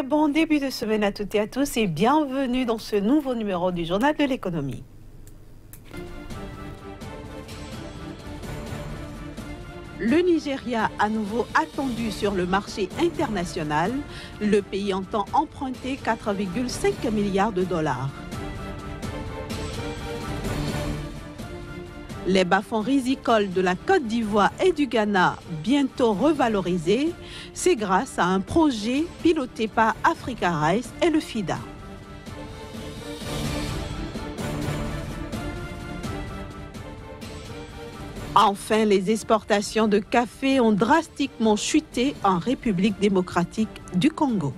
Très bon début de semaine à toutes et à tous et bienvenue dans ce nouveau numéro du Journal de l'économie. Le Nigeria à nouveau attendu sur le marché international. Le pays entend emprunter 4,5 milliards de dollars. Les bas-fonds rizicoles de la Côte d'Ivoire et du Ghana bientôt revalorisés, c'est grâce à un projet piloté par Africa Rice et le FIDA. Enfin, les exportations de café ont drastiquement chuté en République démocratique du Congo.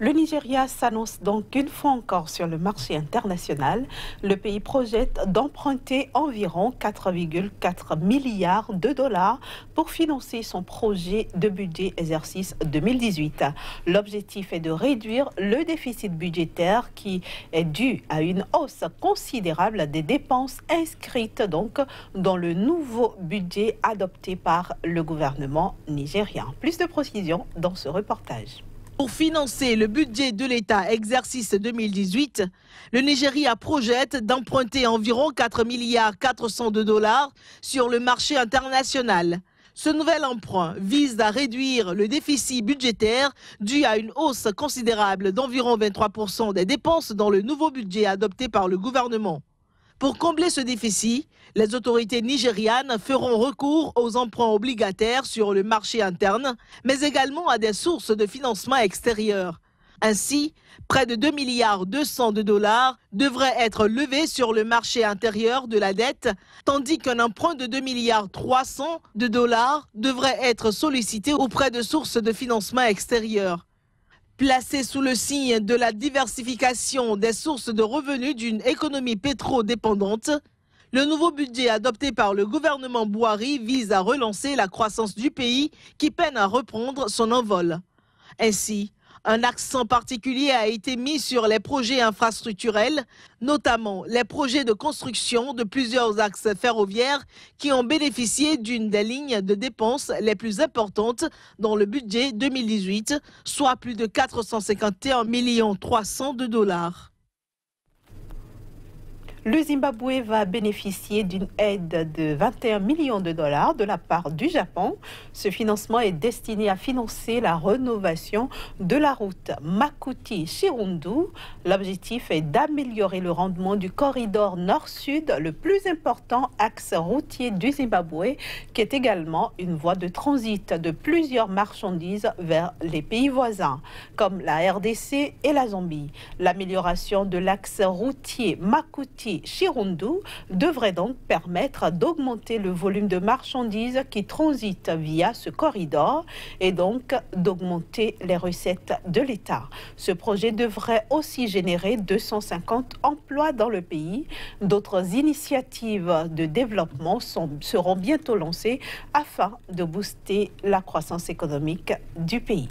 Le Nigeria s'annonce donc une fois encore sur le marché international. Le pays projette d'emprunter environ 4,4 milliards de dollars pour financer son projet de budget exercice 2018. L'objectif est de réduire le déficit budgétaire qui est dû à une hausse considérable des dépenses inscrites donc dans le nouveau budget adopté par le gouvernement nigérian. Plus de précisions dans ce reportage. Pour financer le budget de l'État exercice 2018, le Nigeria projette d'emprunter environ 4 milliards 400 de dollars sur le marché international. Ce nouvel emprunt vise à réduire le déficit budgétaire dû à une hausse considérable d'environ 23% des dépenses dans le nouveau budget adopté par le gouvernement. Pour combler ce déficit, les autorités nigérianes feront recours aux emprunts obligataires sur le marché interne, mais également à des sources de financement extérieures. Ainsi, près de 2 milliards 200 de dollars devraient être levés sur le marché intérieur de la dette, tandis qu'un emprunt de 2 milliards 300 de dollars devrait être sollicité auprès de sources de financement extérieures. Placé sous le signe de la diversification des sources de revenus d'une économie pétro-dépendante, le nouveau budget adopté par le gouvernement Buhari vise à relancer la croissance du pays qui peine à reprendre son envol. Ainsi, un accent particulier a été mis sur les projets infrastructurels, notamment les projets de construction de plusieurs axes ferroviaires qui ont bénéficié d'une des lignes de dépenses les plus importantes dans le budget 2018, soit plus de 451 300 000 de dollars. Le Zimbabwe va bénéficier d'une aide de 21 millions de dollars de la part du Japon. Ce financement est destiné à financer la rénovation de la route Makuti-Chirundu. L'objectif est d'améliorer le rendement du corridor nord-sud, le plus important axe routier du Zimbabwe, qui est également une voie de transit de plusieurs marchandises vers les pays voisins, comme la RDC et la Zambie. L'amélioration de l'axe routier Makuti Chirundu devrait donc permettre d'augmenter le volume de marchandises qui transitent via ce corridor et donc d'augmenter les recettes de l'État. Ce projet devrait aussi générer 250 emplois dans le pays. D'autres initiatives de développement seront bientôt lancées afin de booster la croissance économique du pays.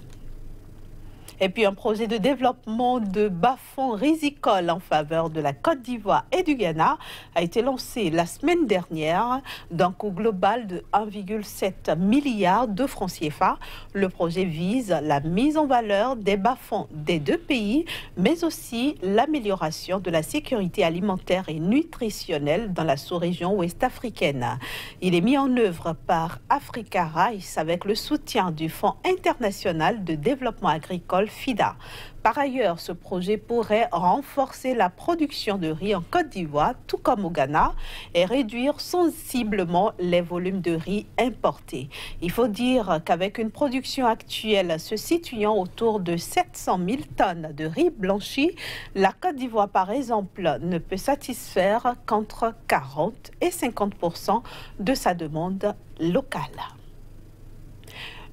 Et puis un projet de développement de bas-fonds rizicoles en faveur de la Côte d'Ivoire et du Ghana a été lancé la semaine dernière d'un coût global de 1,7 milliard de francs CFA. Le projet vise la mise en valeur des bas-fonds des deux pays, mais aussi l'amélioration de la sécurité alimentaire et nutritionnelle dans la sous-région ouest-africaine. Il est mis en œuvre par Africa Rice avec le soutien du Fonds international de développement agricole FIDA. Par ailleurs, ce projet pourrait renforcer la production de riz en Côte d'Ivoire, tout comme au Ghana, et réduire sensiblement les volumes de riz importés. Il faut dire qu'avec une production actuelle se situant autour de 700 000 tonnes de riz blanchi, la Côte d'Ivoire, par exemple, ne peut satisfaire qu'entre 40 et 50% de sa demande locale.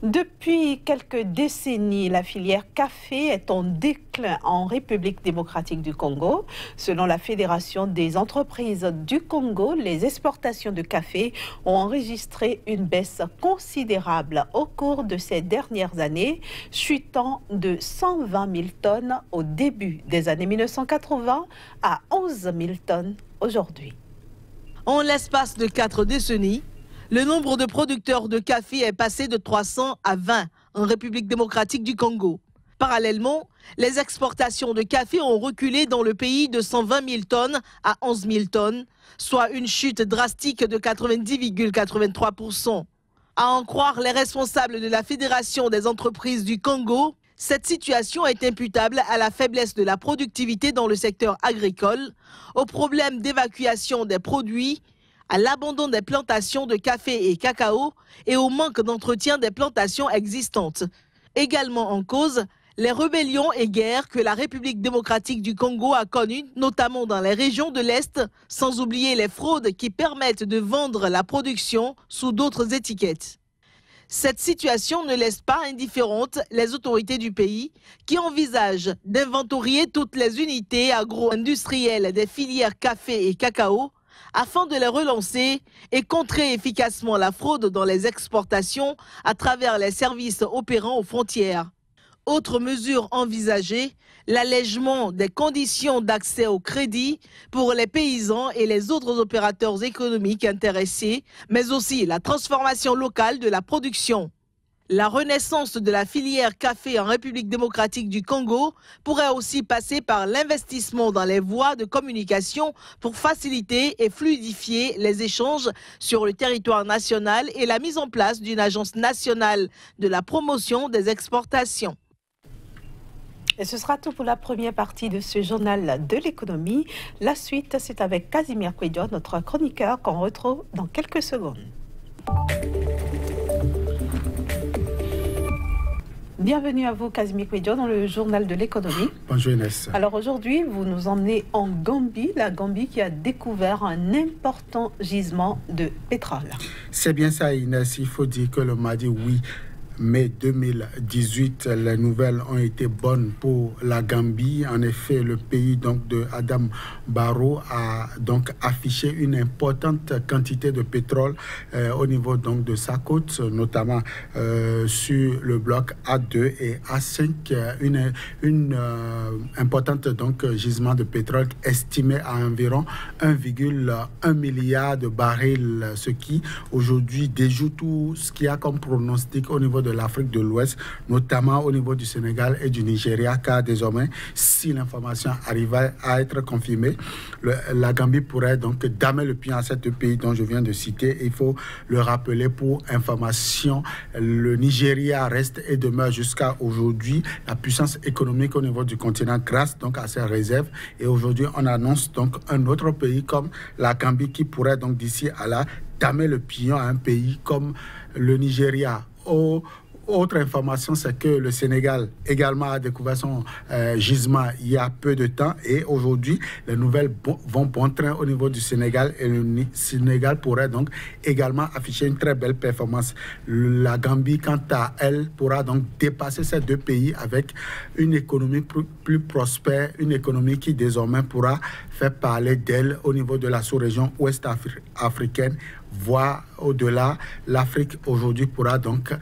Depuis quelques décennies, la filière café est en déclin en République démocratique du Congo. Selon la Fédération des entreprises du Congo, les exportations de café ont enregistré une baisse considérable au cours de ces dernières années, chutant de 120 000 tonnes au début des années 1980 à 11 000 tonnes aujourd'hui. En l'espace de 4 décennies, Le nombre de producteurs de café est passé de 300 à 20 en République démocratique du Congo. Parallèlement, les exportations de café ont reculé dans le pays de 120 000 tonnes à 11 000 tonnes, soit une chute drastique de 90,83%. À en croire les responsables de la Fédération des entreprises du Congo, cette situation est imputable à la faiblesse de la productivité dans le secteur agricole, au problème d'évacuation des produits, à l'abandon des plantations de café et cacao et au manque d'entretien des plantations existantes. Également en cause, les rébellions et guerres que la République démocratique du Congo a connues, notamment dans les régions de l'Est, sans oublier les fraudes qui permettent de vendre la production sous d'autres étiquettes. Cette situation ne laisse pas indifférentes les autorités du pays qui envisagent d'inventorier toutes les unités agro-industrielles des filières café et cacao afin de les relancer et contrer efficacement la fraude dans les exportations à travers les services opérant aux frontières. Autre mesure envisagée, l'allègement des conditions d'accès au crédit pour les paysans et les autres opérateurs économiques intéressés, mais aussi la transformation locale de la production. La renaissance de la filière café en République démocratique du Congo pourrait aussi passer par l'investissement dans les voies de communication pour faciliter et fluidifier les échanges sur le territoire national et la mise en place d'une agence nationale de la promotion des exportations. Et ce sera tout pour la première partie de ce journal de l'économie. La suite, c'est avec Casimir Kouedio, notre chroniqueur, qu'on retrouve dans quelques secondes. Bienvenue à vous, Casimir Kouedio, dans le journal de l'économie. Bonjour Inès. Alors aujourd'hui, vous nous emmenez en Gambie, la Gambie qui a découvert un important gisement de pétrole. C'est bien ça Inès, il faut dire que le mardi 8 mai 2018, les nouvelles ont été bonnes pour la Gambie. En effet, le pays donc de Adam Barrow a donc affiché une importante quantité de pétrole au niveau donc de sa côte, notamment sur le bloc A2 et A5, une importante donc gisement de pétrole estimé à environ 1,1 milliard de barils, ce qui aujourd'hui déjoue tout ce qu'il y a comme pronostic au niveau de l'Afrique de l'Ouest, notamment au niveau du Sénégal et du Nigeria, car désormais, si l'information arrivait à être confirmée, la Gambie pourrait donc damer le pied à ces deux pays dont je viens de citer. Il faut le rappeler pour information, le Nigeria reste et demeure jusqu'à aujourd'hui la puissance économique au niveau du continent grâce donc à ses réserves. Et aujourd'hui, on annonce donc un autre pays comme la Gambie qui pourrait donc d'ici à là damer le pion à un pays comme le Nigeria. Autre information, c'est que le Sénégal également a découvert son gisement il y a peu de temps et aujourd'hui, les nouvelles vont bon train au niveau du Sénégal et le Sénégal pourrait donc également afficher une très belle performance. La Gambie, quant à elle, pourra donc dépasser ces deux pays avec une économie plus prospère, une économie qui désormais pourra faire parler d'elle au niveau de la sous-région ouest africaine, voire au-delà. L'Afrique aujourd'hui pourra donc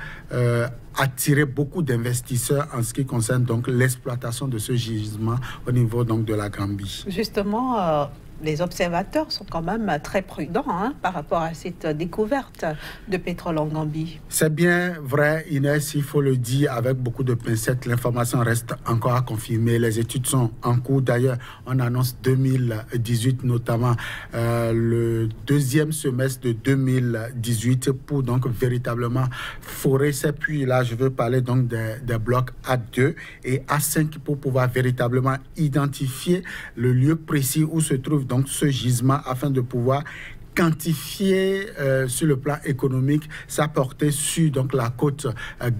attirer beaucoup d'investisseurs en ce qui concerne donc l'exploitation de ce gisement au niveau donc de la Gambie. Justement, les observateurs sont quand même très prudents par rapport à cette découverte de pétrole en Gambie. C'est bien vrai, Inès, il faut le dire avec beaucoup de pincettes. L'information reste encore à confirmer. Les études sont en cours. D'ailleurs, on annonce 2018, notamment le deuxième semestre de 2018 pour donc véritablement forer ces puits. Là, je veux parler donc des blocs A2 et A5 pour pouvoir véritablement identifier le lieu précis où se trouve donc ce gisement afin de pouvoir quantifier sur le plan économique sa portée sur donc la côte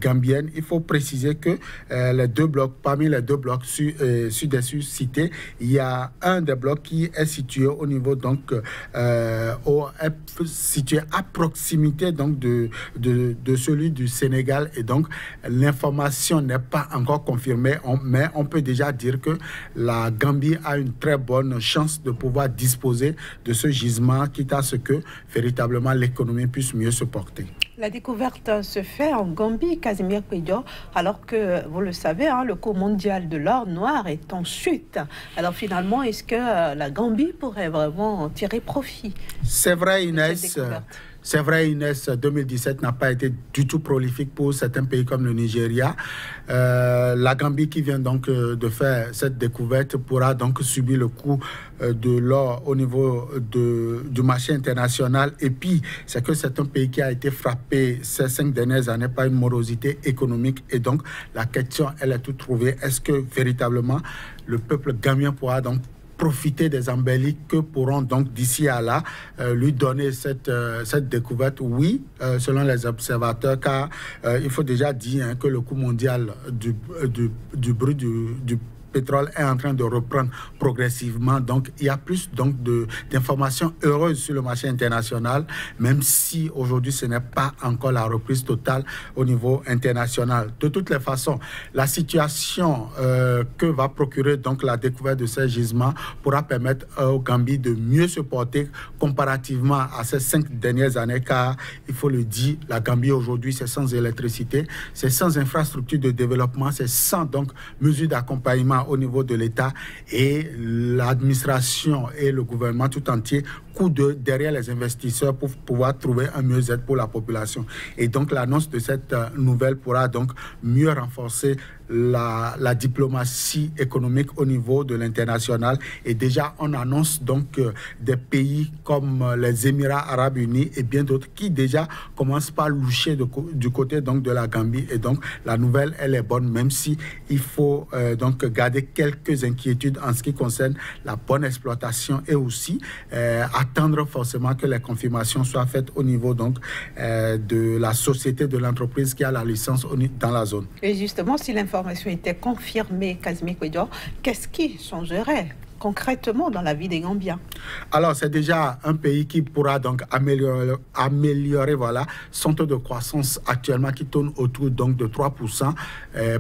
gambienne. Il faut préciser que les deux blocs, parmi les deux blocs sud-est cités, il y a un des blocs qui est situé au niveau donc situé à proximité donc de celui du Sénégal et donc l'information n'est pas encore confirmée, mais on peut déjà dire que la Gambie a une très bonne chance de pouvoir disposer de ce gisement quitte à ce que véritablement l'économie puisse mieux se porter. La découverte se fait en Gambie, Casimir Kouedio, alors que, vous le savez, le cours mondial de l'or noir est en chute. Alors finalement, est-ce que la Gambie pourrait vraiment en tirer profit? C'est vrai, Inès. C'est vrai, Inès, 2017 n'a pas été du tout prolifique pour certains pays comme le Nigeria. La Gambie qui vient donc de faire cette découverte pourra donc subir le coût de l'or au niveau du marché international. Et puis, c'est que c'est un pays qui a été frappé ces 5 dernières années par une morosité économique. Et donc, la question, elle est toute trouvée. Est-ce que véritablement le peuple gambien pourra donc profiter des embellis que pourront donc d'ici à là lui donner cette découverte? Oui, selon les observateurs, car il faut déjà dire que le coût mondial du brut du pétrole est en train de reprendre progressivement. Donc, il y a plus donc d'informations heureuses sur le marché international, même si aujourd'hui, ce n'est pas encore la reprise totale au niveau international. De toutes les façons, la situation que va procurer donc la découverte de ces gisements pourra permettre au Gambie de mieux se porter comparativement à ces 5 dernières années, car, il faut le dire, la Gambie aujourd'hui, c'est sans électricité, c'est sans infrastructure de développement, c'est sans donc mesures d'accompagnement au niveau de l'État, et l'administration et le gouvernement tout entier courent derrière les investisseurs pour pouvoir trouver un mieux-être pour la population. Et donc l'annonce de cette nouvelle pourra donc mieux renforcer la diplomatie économique au niveau de l'international. Et déjà, on annonce donc des pays comme les Émirats arabes unis et bien d'autres qui déjà commencent par loucher du côté donc de la Gambie. Et donc, la nouvelle, elle est bonne, même si il faut donc garder quelques inquiétudes en ce qui concerne la bonne exploitation, et aussi attendre forcément que les confirmations soient faites au niveau donc de la société, de l'entreprise qui a la licence dans la zone. Et justement, si l'information était confirmée, Kazmi Kouédior, qu'est-ce qui changerait concrètement dans la vie des Gambiens? Alors, c'est déjà un pays qui pourra donc améliorer voilà, son taux de croissance actuellement qui tourne autour donc de 3%.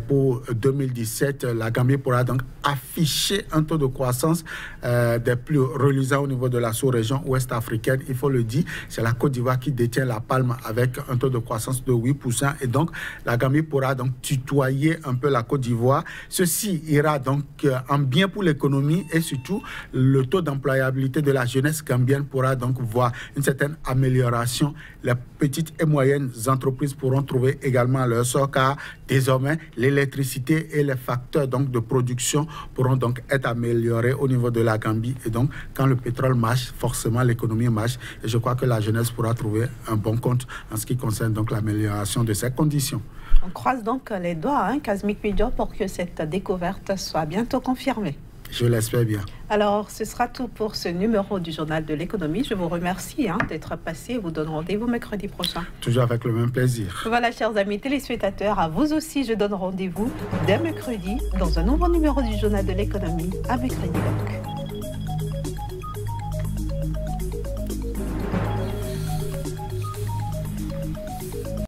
Pour 2017, la Gambie pourra donc afficher un taux de croissance des plus reluisants au niveau de la sous-région ouest africaine. Il faut le dire, c'est la Côte d'Ivoire qui détient la palme avec un taux de croissance de 8%. Et donc, la Gambie pourra donc tutoyer un peu la Côte d'Ivoire. Ceci ira donc en bien pour l'économie, et surtout, le taux d'employabilité de la jeunesse gambienne pourra donc voir une certaine amélioration. Les petites et moyennes entreprises pourront trouver également leur sort, car désormais, l'électricité et les facteurs donc de production pourront donc être améliorés au niveau de la Gambie. Et donc, quand le pétrole marche, forcément, l'économie marche. Et je crois que la jeunesse pourra trouver un bon compte en ce qui concerne donc l'amélioration de ces conditions. On croise donc les doigts, Kazmi Kouédior, pour que cette découverte soit bientôt confirmée. Je l'espère bien. Alors, ce sera tout pour ce numéro du Journal de l'économie. Je vous remercie d'être passé. Vous donne rendez-vous mercredi prochain. Toujours avec le même plaisir. Voilà, chers amis téléspectateurs, à vous aussi, je donne rendez-vous dès mercredi dans un nouveau numéro du Journal de l'économie. À mercredi donc.